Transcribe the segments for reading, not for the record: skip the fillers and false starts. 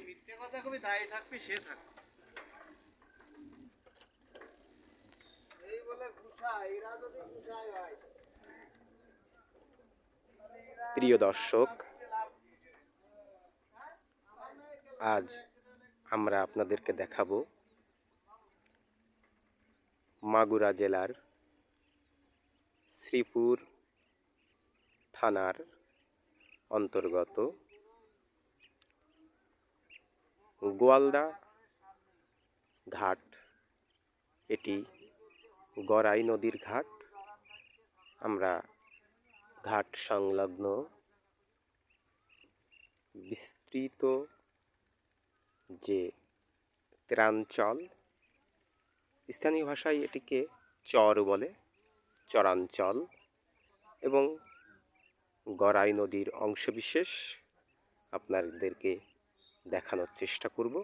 মিথ্যে কথা কবি দায়ী থাকবি সে থাকবে এই বলে ঘুষায় এরা যদি ঘুষায় হয়। প্রিয় দর্শক, আজ আমরা আপনাদেরকে দেখাবো মাগুরা জেলার শ্রীপুর থানার অন্তর্গত গোয়ালদা ঘাট। এটি গড়াই নদীর ঘাট। আমরা ঘাট সংলগ্ন বিস্তৃত যে ত্রাঞ্চল, স্থানীয় ভাষায় এটিকে চর বলে, চরাঞ্চল, এবং গড়াই নদীর অংশবিশেষ আপনাদেরকে দেখানোর চেষ্টা করব।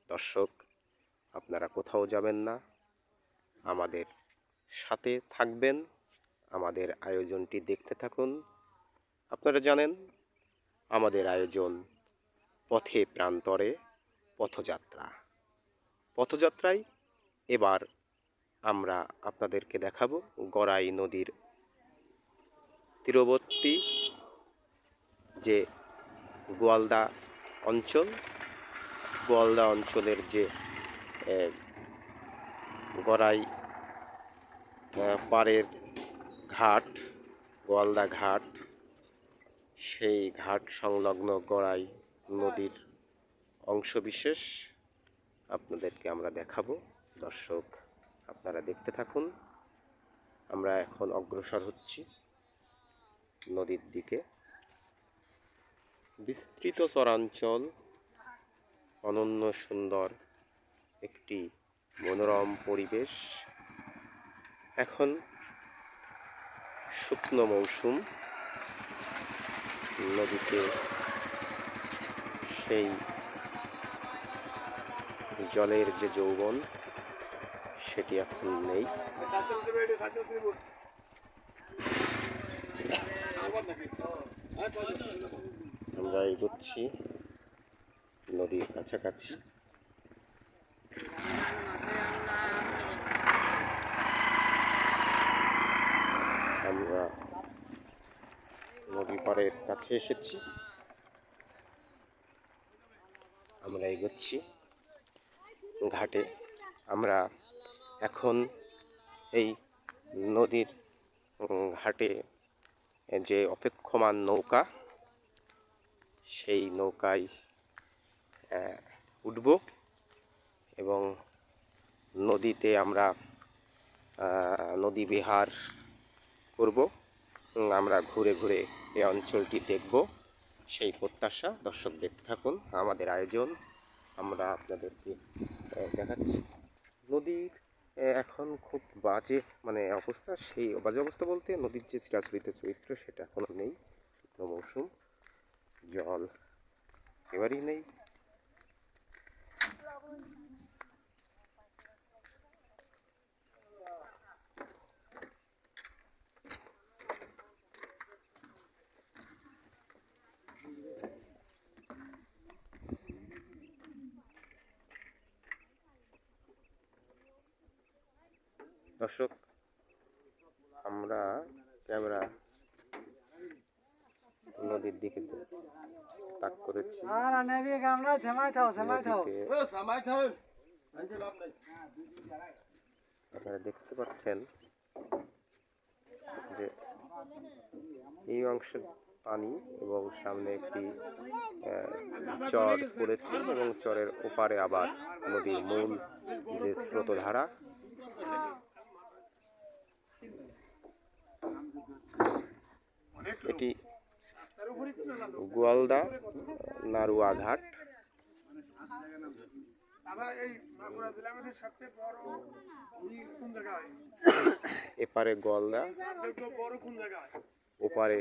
দর্শক, আপনারা কোথাও যাবেন না, আমাদের সাথে থাকবেন, আমাদের আয়োজনটি দেখতে থাকুন। আপনারা জানেন আমাদের আয়োজন পথে প্রান্তরে পথযাত্রা। পথযাত্রায় এবার আমরা আপনাদেরকে দেখাবো গড়াই নদীর তীরবর্তী যে গোয়ালদা অঞ্চল, গোয়ালদা অঞ্চলের যে গড়াই পাড়ের ঘাট, গোয়ালদা ঘাট, সেই ঘাট সংলগ্ন গড়াই নদীর অংশবিশেষ আপনাদেরকে আমরা দেখাবো। দর্শক, আপনারা দেখতে থাকুন। আমরা এখন অগ্রসর হচ্ছি নদীর দিকে। বিস্তৃত চরাঞ্চল, অনন্য সুন্দর একটি মনোরম পরিবেশ। এখন শুকনো মৌসুম, নদীতে সেই জলের যে যৌবন সেটি এখন নেই। আমরা এগোচ্ছি নদীর কাছাকাছি। আমরা নদী পাড়ের কাছে এসেছি। আমরা এগোচ্ছি ঘাটে। আমরা এখন এই নদীর ঘাটে যে অপেক্ষমান নৌকা, সেই নৌকায় উঠব এবং নদীতে আমরা নদী বিহার করব। আমরা ঘুরে ঘুরে এই অঞ্চলটি দেখব, সেই প্রত্যাশা। দর্শক, দেখতে থাকুন আমাদের আয়োজন। আমরা আপনাদেরকে দেখাচ্ছি নদীর এখন খুব বাজে অবস্থা। সেই বাজে অবস্থা বলতে নদীর যে চিরাচরিত চরিত্র সেটা এখনও নেই। শুকনো মৌসুম, জল একেবারেই নেই। দর্শক, আমরা ক্যামেরা নদীর দিকে তাক করেছি। আপনারা দেখতে পাচ্ছেন যে এই অংশে পানি এবং সামনে একটি চর পড়েছে এবং চরের ওপারে আবার নদীর মূল যে স্রোতধারা। এটি গোয়ালদা নারুয়া ঘাট। এপারে গোয়ালদা, ওপারে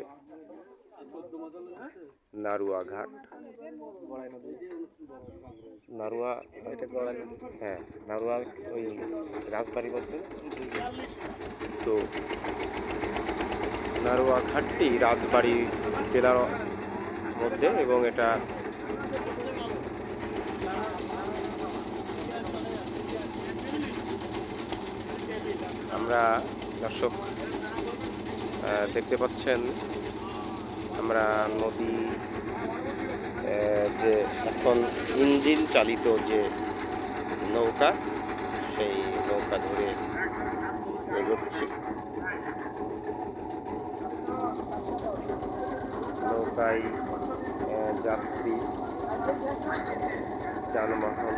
নারুয়া ঘাট। নারুয়া, হ্যাঁ, নারুয়া ওই রাজবাড়ি মধ্যে। তো নারুয়া ঘাটটি রাজবাড়ি জেলার মধ্যে এবং এটা আমরা দর্শক দেখতে পাচ্ছেন আমরা নদী যে এখন ইঞ্জিন চালিত যে নৌকা, সেই নৌকা ধরে এগোচ্ছি। নৌকায় যাত্রী যানবাহন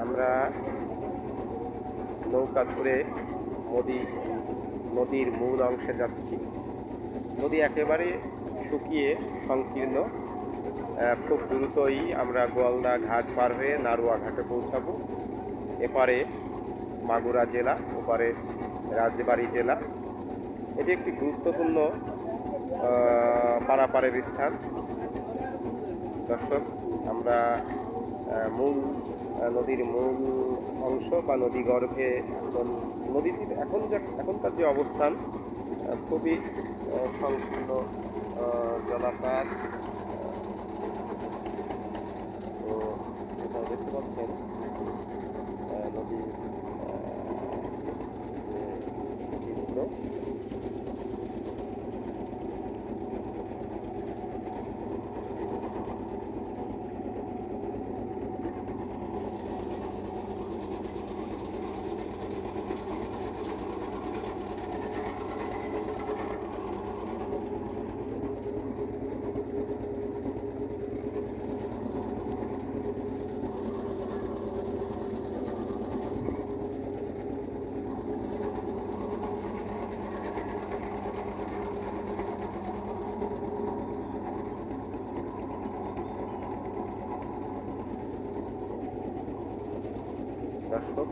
আমরা নৌকা ধরে নদীর মূল অংশে যাচ্ছি। নদী একেবারে শুকিয়ে সংকীর্ণ। খুব দ্রুতই আমরা গোয়ালদা ঘাট পার হয়ে নারুয়া ঘাটে পৌঁছাবো। এপারে মাগুরা জেলা, ওপারে রাজবাড়ী জেলা। এটি একটি গুরুত্বপূর্ণ পারাপারের স্থান। দর্শক, আমরা নদীর মূল অংশ বা নদী গর্ভে নদীটির এখনকার যে অবস্থান খুবই সংকীর্ণ জলাকার। তো এটা দেখতে পাচ্ছেন নদীর চিত্র। দর্শক,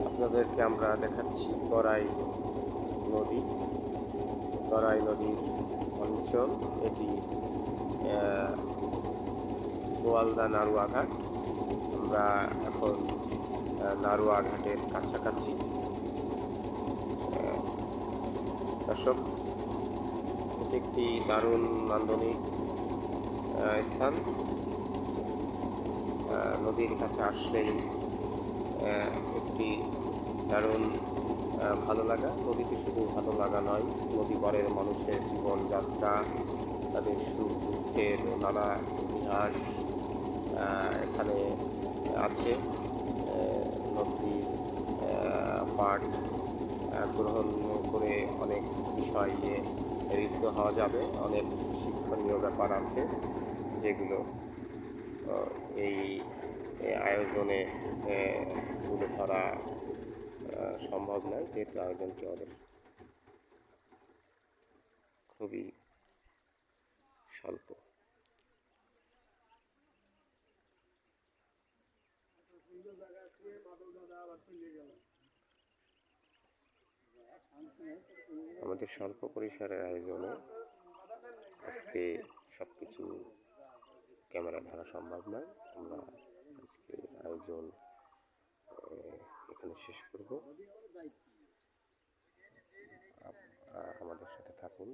আপনাদেরকে আমরা দেখাচ্ছি গড়াই নদীর অঞ্চল। এটি গোয়ালদা নারুয়া ঘাট। আমরা এখন নারুয়া ঘাটের কাছাকাছি। দর্শক, এটি একটি দারুণ নান্দনিক স্থান। নদীর কাছে আসলেই একটি দারুণ ভালো লাগা। নদীতে শুধু ভালো লাগা নয়, নদী পাড়ের মানুষের জীবনযাত্রা, তাদের সুখ দুঃখের নানা ইতিহাস এখানে আছে। নদীর পাঠ গ্রহণ করে অনেক বিষয়ে ঋদ্ধ হওয়া যাবে। অনেক শিক্ষণীয় ব্যাপার আছে যেগুলো এই আয়োজনে তুলে ধরা সম্ভব নয়, যেহেতু আয়োজনটি আমাদের খুবই স্বল্প। আমাদের স্বল্প পরিসরের আয়োজনে আজকে সব কিছু ক্যামেরা ধরা সম্ভব নয়। আমরা আজকে আয়োজন এখানে শেষ করব। আমাদের সাথে থাকুন।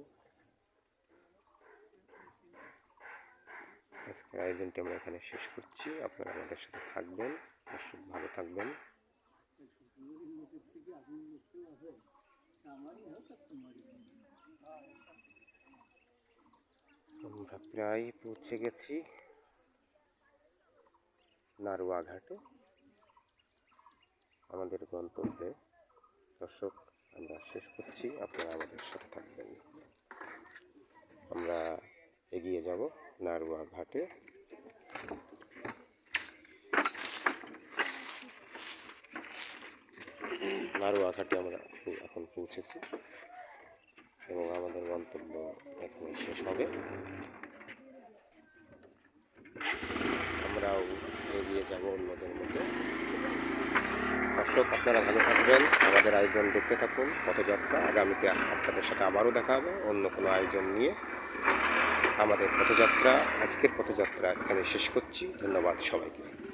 আজকের আয়োজনটি আমরা এখানে শেষ করছি। আপনারা আমাদের সাথে থাকবেন, দর্শক ভালো থাকবেন। আমরা প্রায় পৌঁছে গেছি নারুয়া ঘাটে, আমাদের গন্তব্যে। দর্শক, আমরা শেষ করছি, আপনারা আমাদের সাথে থাকবেন। আমরা এগিয়ে যাব নারুয়া ঘাটে। নারুয়া ঘাটে আমরা এখন পৌঁছেছি এবং আমাদের গন্তব্য এখানে শেষ হবে। আমরাও এগিয়ে যাব অন্যদের মতো। দর্শক, আপনারা ভালো থাকবেন, আমাদের আয়োজন দেখতে থাকুন পথযাত্রা। আগামীতে আপনাদের সাথে আবারও দেখা হবে অন্য কোনো আয়োজন নিয়ে। আমাদের পথযাত্রা, আজকের পথযাত্রা এখানে শেষ করছি। ধন্যবাদ সবাইকে।